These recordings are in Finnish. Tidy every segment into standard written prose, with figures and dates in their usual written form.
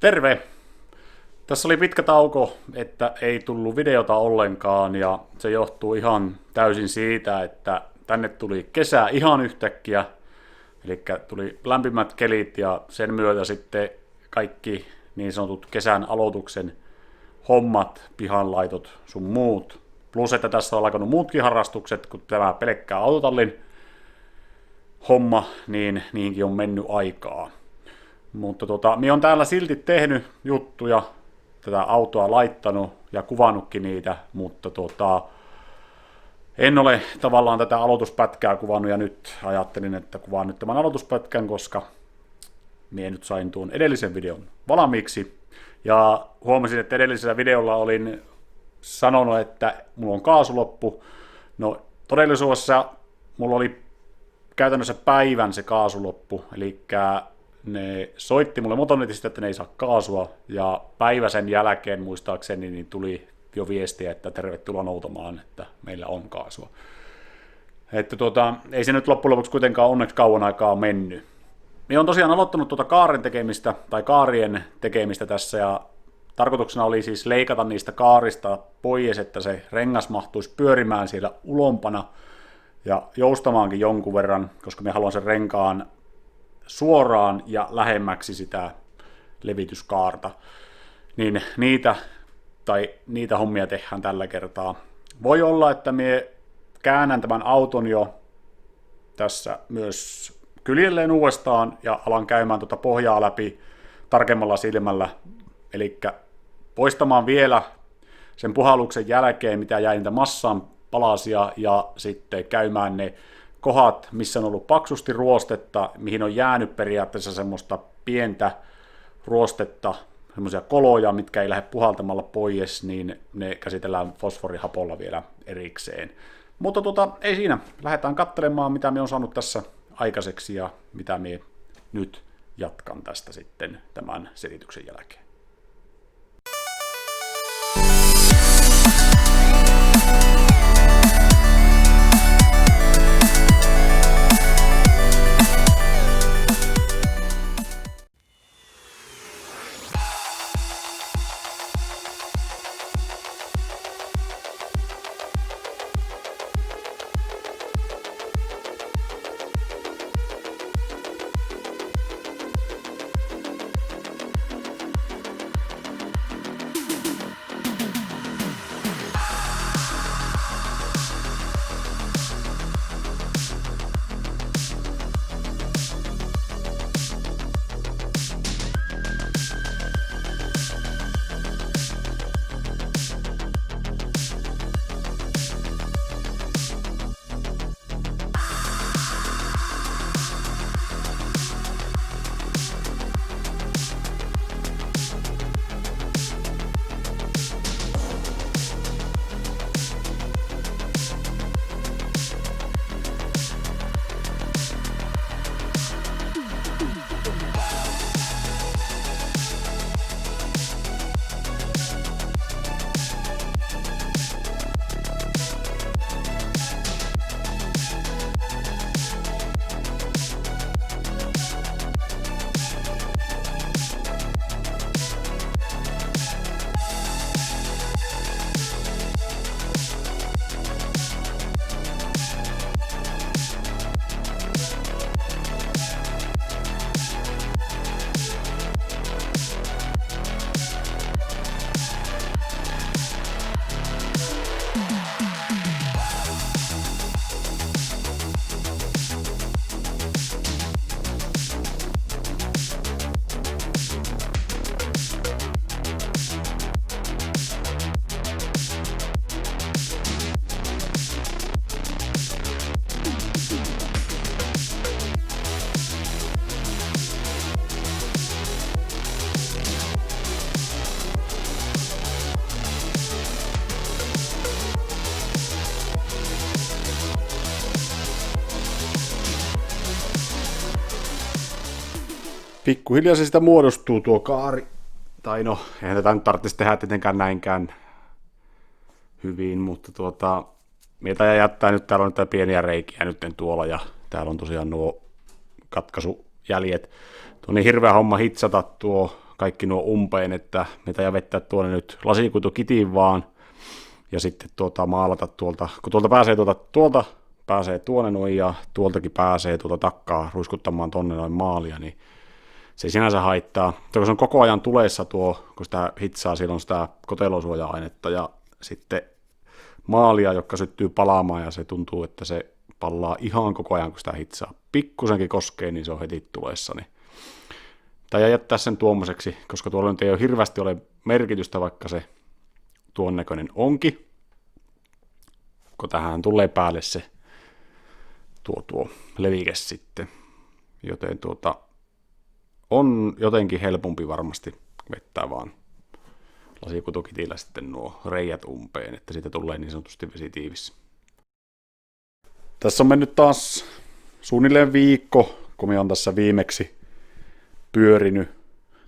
Terve! Tässä oli pitkä tauko, että ei tullut videota ollenkaan ja se johtuu ihan täysin siitä, että tänne tuli kesä ihan yhtäkkiä, eli tuli lämpimät kelit ja sen myötä sitten kaikki niin sanotut kesän aloituksen hommat, pihanlaitot sun muut. Plus, että tässä on alkanut muutkin harrastukset, kun tämä pelkkää autotallin homma, niin niihinkin on mennyt aikaa. Mutta minä on täällä silti tehnyt juttuja, tätä autoa laittanut ja kuvannutkin niitä, mutta en ole tavallaan tätä aloituspätkää kuvannut ja nyt ajattelin, että kuvaan nyt tämän aloituspätkän, koska minä nyt sain tuon edellisen videon valmiiksi ja huomasin, että edellisellä videolla olin sanonut, että mulla on kaasu loppu. No todellisuudessa mulla oli käytännössä päivän se kaasuloppu, eli ne soitti mulle motonetista, että ne ei saa kaasua, ja päivä sen jälkeen muistaakseni niin tuli jo viestiä, että tervetuloa noutamaan, että meillä on kaasua. Että ei se nyt loppujen lopuksi kuitenkaan onneksi kauan aikaa mennyt. Minä olen tosiaan aloittanut kaaren tekemistä, tai kaarien tekemistä tässä, ja tarkoituksena oli siis leikata niistä kaarista pois, että se rengas mahtuisi pyörimään siellä ulompana, ja joustamaankin jonkun verran, koska me haluan sen renkaan suoraan ja lähemmäksi sitä levityskaarta, niin niitä hommia tehdään tällä kertaa. Voi olla, että me käännän tämän auton jo tässä myös kyljelleen uudestaan ja alan käymään pohjaa läpi tarkemmalla silmällä, eli poistamaan vielä sen puhalluksen jälkeen, mitä jäi niitä massan palasia, ja sitten käymään ne kohdat, missä on ollut paksusti ruostetta, mihin on jäänyt periaatteessa semmoista pientä ruostetta, semmoisia koloja, mitkä ei lähde puhaltamalla pois, niin ne käsitellään fosforihapolla vielä erikseen. Mutta ei siinä. Lähdetään katselemaan, mitä me on saanut tässä aikaiseksi ja mitä me nyt jatkan tästä sitten tämän selityksen jälkeen. Pikkuhiljaa se sitä muodostuu tuo kaari. Tai no, eihän tätä nyt tarvitsisi tehdä tietenkään näinkään hyvin, mutta meitä jättää nyt, täällä on nyt pieniä reikiä nyt tuolla, ja täällä on tosiaan nuo katkaisujäljet. Tuo on niin hirveä homma hitsata tuo kaikki nuo umpeen, että mitä ja vettää tuonne nyt lasikuitukitiin vaan, ja sitten maalata tuolta, kun tuolta pääsee tuonne noin, ja tuoltakin pääsee takkaa ruiskuttamaan tonne noin maalia, niin se ei sinänsä haittaa. Kun se on koko ajan tuleessa kun sitä hitsaa, silloin sitä kotelosuoja-ainetta, ja sitten maalia, joka syttyy palaamaan, ja se tuntuu, että se pallaa ihan koko ajan, kun sitä hitsaa pikkusenkin koskee, niin se on heti tulessa. Niin. Tai jättää sen tuommoiseksi, koska tuolla nyt ei ole hirveästi ole merkitystä, vaikka se tuon näköinen onkin, kun tähän tulee päälle se tuo levike sitten. Joten on jotenkin helpompi varmasti vettää vaan lasikuitukitillä sitten nuo reijät umpeen, että siitä tulee niin sanotusti vesitiivis. Tässä on mennyt taas suunnilleen viikko, kun me on tässä viimeksi pyörinyt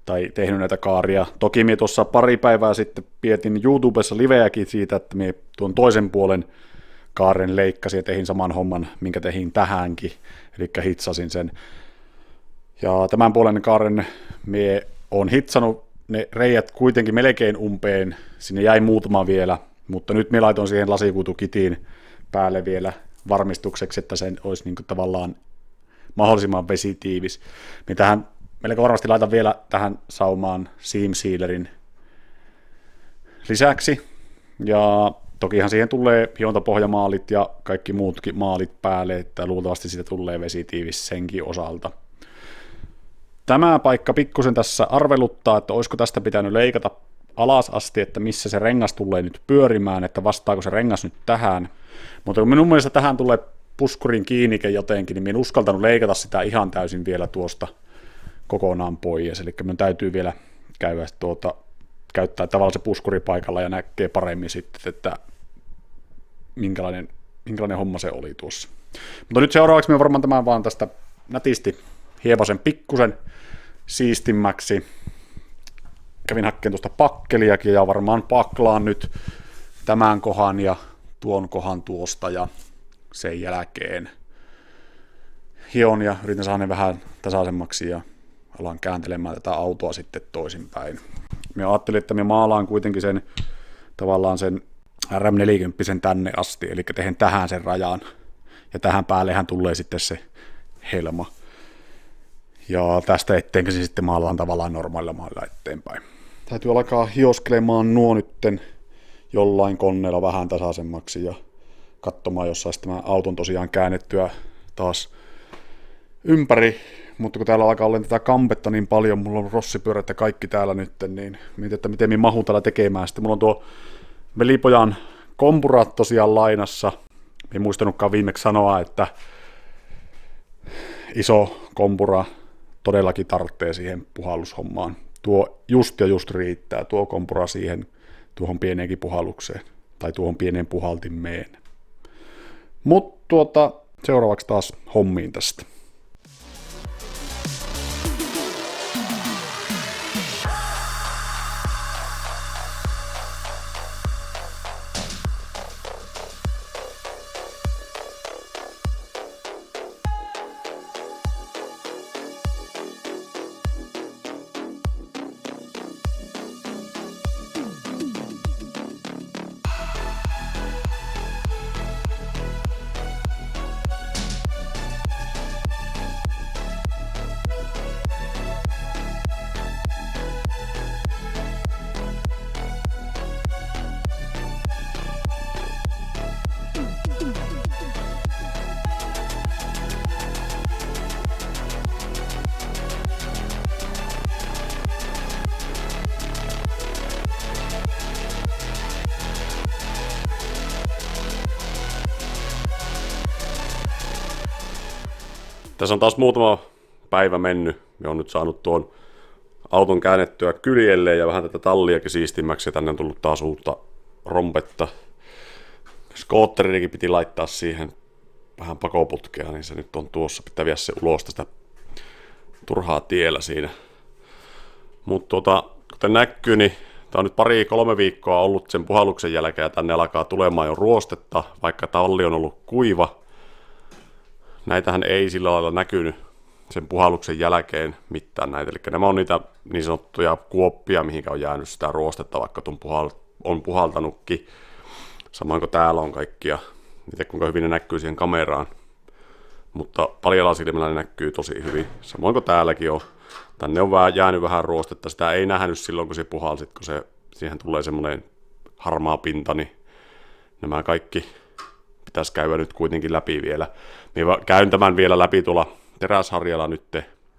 tai tehnyt näitä kaaria. Toki me tuossa pari päivää sitten pietin YouTubessa liveäkin siitä, että me tuon toisen puolen kaaren leikkasin ja tehin saman homman, minkä tehin tähänkin, eli hitsasin sen. Ja tämän puolen kaaren me on hitsannut ne reijät kuitenkin melkein umpeen, sinne jäi muutama vielä, mutta nyt me laitoin siihen lasikuitukitiin päälle vielä varmistukseksi, että sen olisi niin kuin tavallaan mahdollisimman vesitiivis. Me tähän melko varmasti laitan vielä tähän saumaan seam sealerin lisäksi, ja tokihan siihen tulee hiontapohjamaalit ja kaikki muutkin maalit päälle, että luultavasti siitä tulee vesitiivis senkin osalta. Tämä paikka pikkusen tässä arveluttaa, että olisiko tästä pitänyt leikata alas asti, että missä se rengas tulee nyt pyörimään, että vastaako se rengas nyt tähän. Mutta kun minun mielestä tähän tulee puskurin kiinnike jotenkin, niin minä en uskaltanut leikata sitä ihan täysin vielä tuosta kokonaan pois. Eli minun täytyy vielä käyttää tavallaan se puskuri paikalla ja näkee paremmin sitten, että minkälainen homma se oli tuossa. Mutta nyt seuraavaksi minä varmaan tämän vaan tästä nätisti hiepasen pikkusen siistimmäksi. Kävin hakkeen tuosta pakkeliakin ja varmaan paklaan nyt tämän kohan ja tuon kohan tuosta ja sen jälkeen hion ja yritän saada ne vähän tasaisemmaksi ja alan kääntelemään tätä autoa sitten toisinpäin. Minä ajattelin, että minä maalaan kuitenkin sen tavallaan sen RM40 tänne asti, eli tehen tähän sen rajan ja tähän päällehän tulee sitten se helma. Ja tästä eteenkin se sitten maalaan tavallaan normaalilla maalla eteenpäin. Täytyy alkaa hioskelemaan nuo nytten jollain koneella vähän tasaisemmaksi ja katsomaan, jos saisi tämän auton tosiaan käännettyä taas ympäri. Mutta kun täällä alkaa olla tätä kampetta niin paljon, mulla on rossipyörät ja kaikki täällä nyt, niin mietin, että miten minä mahun täällä tekemään. Sitten mulla on tuo velipojan kompurat tosiaan lainassa. En muistanutkaan viimeksi sanoa, että iso kompura todellakin tarvitsee siihen puhallushommaan. Tuo just riittää, tuo kompura siihen tuohon pieneenkin puhallukseen, tai tuohon pieneen puhaltimeen. Mutta seuraavaksi taas hommiin tästä. Tässä on taas muutama päivä mennyt. Me on nyt saanut tuon auton käännettyä kyljelle ja vähän tätä talliakin siistimmäksi. Ja tänne on tullut taas uutta rompetta. Skootterikin piti laittaa siihen vähän pakoputkea, niin se nyt on tuossa. Pitää viedä se ulos tästä turhaa tiellä siinä. Mutta kuten näkyy, niin tämä on nyt 2-3 viikkoa ollut sen puhalluksen jälkeen ja tänne alkaa tulemaan jo ruostetta, vaikka talli on ollut kuiva. Näitähän ei sillä lailla näkynyt sen puhalluksen jälkeen mittaan näitä. Eli nämä on niitä niin sanottuja kuoppia, mihinkä on jäänyt sitä ruostetta, vaikka on puhaltanutkin. Samoin kuin täällä on kaikkia, miten kuinka hyvin ne näkyy siihen kameraan. Mutta paljalla silmällä ne näkyy tosi hyvin. Samoin kuin täälläkin on. Tänne on jäänyt vähän ruostetta. Sitä ei nähnyt silloin, kun se puhalsit, kun siihen tulee semmoinen harmaa pinta, niin nämä kaikki pitäisi käydä nyt kuitenkin läpi vielä. Minä käyn tämän vielä läpi tuolla teräsharjalla nyt,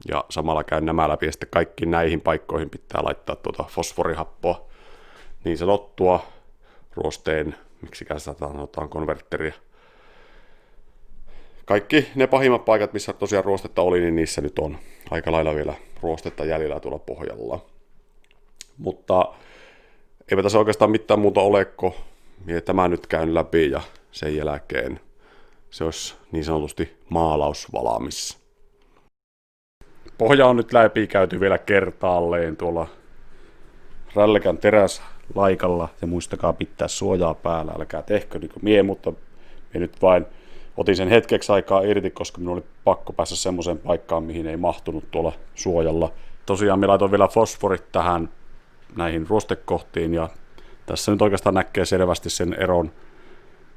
ja samalla käyn nämä läpi, ja sitten kaikkiin näihin paikkoihin pitää laittaa tuota fosforihappoa, niin sanottua ruosteen, miksikä sitä sanotaan, konvertteria. Kaikki ne pahimmat paikat, missä tosiaan ruostetta oli, niin niissä nyt on aika lailla vielä ruostetta jäljellä tuolla pohjalla. Mutta eipä tässä oikeastaan mitään muuta ole, kun tämä nyt käyn läpi ja sen jälkeen se olisi niin sanotusti maalaus valmis. Pohja on nyt läpi käyty vielä kertaalleen tuolla rälläkän teräslaikalla, ja muistakaa pitää suojaa päällä, älkää tehkö niin kuin mie, mutta mie nyt vain otin sen hetkeksi aikaa irti, koska minun oli pakko päästä semmoiseen paikkaan, mihin ei mahtunut tuolla suojalla. Tosiaan minä laitoin vielä fosforit tähän näihin ruostekohtiin, ja tässä nyt oikeastaan näkee selvästi sen eron,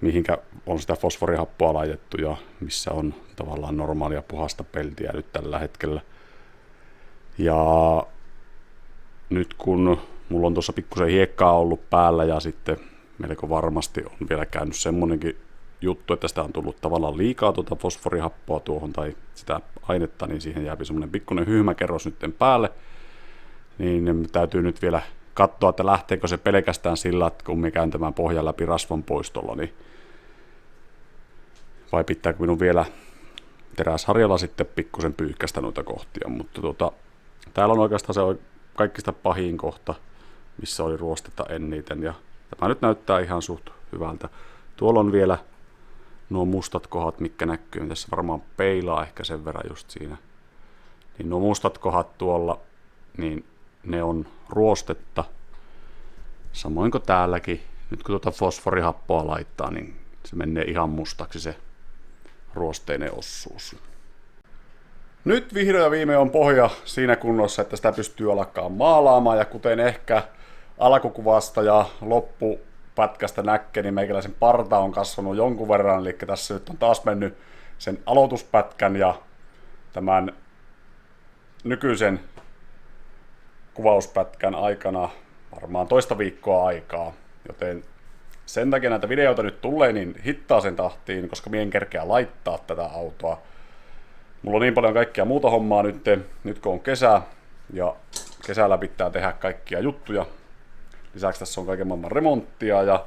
mihinkä on sitä fosforihappoa laitettu ja missä on tavallaan normaalia puhasta peltiä nyt tällä hetkellä. Ja nyt kun mulla on tuossa pikkusen hiekkaa ollut päällä ja sitten melko varmasti on vielä käynyt semmonenkin juttu, että sitä on tullut tavallaan liikaa tuota fosforihappoa tuohon tai sitä ainetta, niin siihen jääpi semmonen pikkuinen hyhmäkerros nyt päälle. Niin täytyy nyt vielä katsoa, että lähteekö se pelkästään sillä, että kun me käyn tämän pohjan läpi rasvan poistolla, niin vai pitääkö minun vielä teräsharjalla sitten pikkusen pyyhkästä noita kohtia, mutta täällä on oikeastaan se kaikista pahin kohta, missä oli ruostetta eniten, ja tämä nyt näyttää ihan suht hyvältä. Tuolla on vielä nuo mustat kohdat, mitkä näkyy, tässä varmaan peilaa ehkä sen verran just siinä, niin nuo mustat kohdat tuolla, niin ne on ruostetta, samoin kuin täälläkin. Nyt kun tuota fosforihappoa laittaa, niin se menee ihan mustaksi se ruosteinen osuus. Nyt vihdoin ja viimein on pohja siinä kunnossa, että sitä pystyy alkaa maalaamaan, ja kuten ehkä alkukuvasta ja loppupätkästä näkee, niin meikäläisen parta on kasvanut jonkun verran, eli tässä nyt on taas mennyt sen aloituspätkän ja tämän nykyisen kuvauspätkän aikana varmaan toista viikkoa aikaa, joten sen takia näitä videoita nyt tulee niin hittaaseen tahtiin, koska mie en kerkeä laittaa tätä autoa. Mulla on niin paljon kaikkia muuta hommaa nyt kun on kesä, ja kesällä pitää tehdä kaikkia juttuja. Lisäksi tässä on kaiken maailman remonttia, ja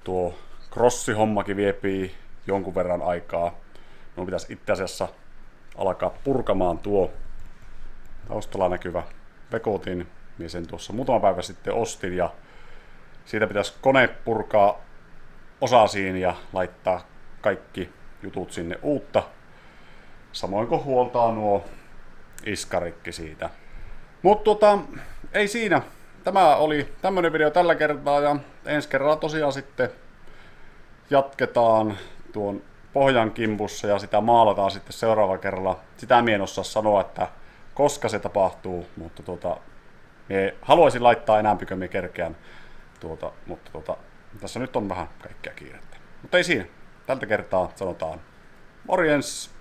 tuo crossihommakin viepii jonkun verran aikaa. Minun pitäisi itse asiassa alkaa purkamaan tuo taustalla näkyvä Vekotin, niin sen tuossa muutama päivä sitten ostin, ja siitä pitäisi kone purkaa osasiin ja laittaa kaikki jutut sinne uutta. Samoin kuin huoltaa nuo iskarikki siitä. Mutta ei siinä. Tämä oli tämmönen video tällä kertaa, ja ensi kerralla tosiaan sitten jatketaan tuon pohjan kimpussa ja sitä maalataan sitten seuraavalla kerralla. Sitä mie en osaa sanoa, että koska se tapahtuu, mutta mie haluaisin laittaa enemmän kuin mie kerkeän. Mutta tässä nyt on vähän kaikkea kiirettä. Mutta ei siinä. Tältä kertaa sanotaan morjens!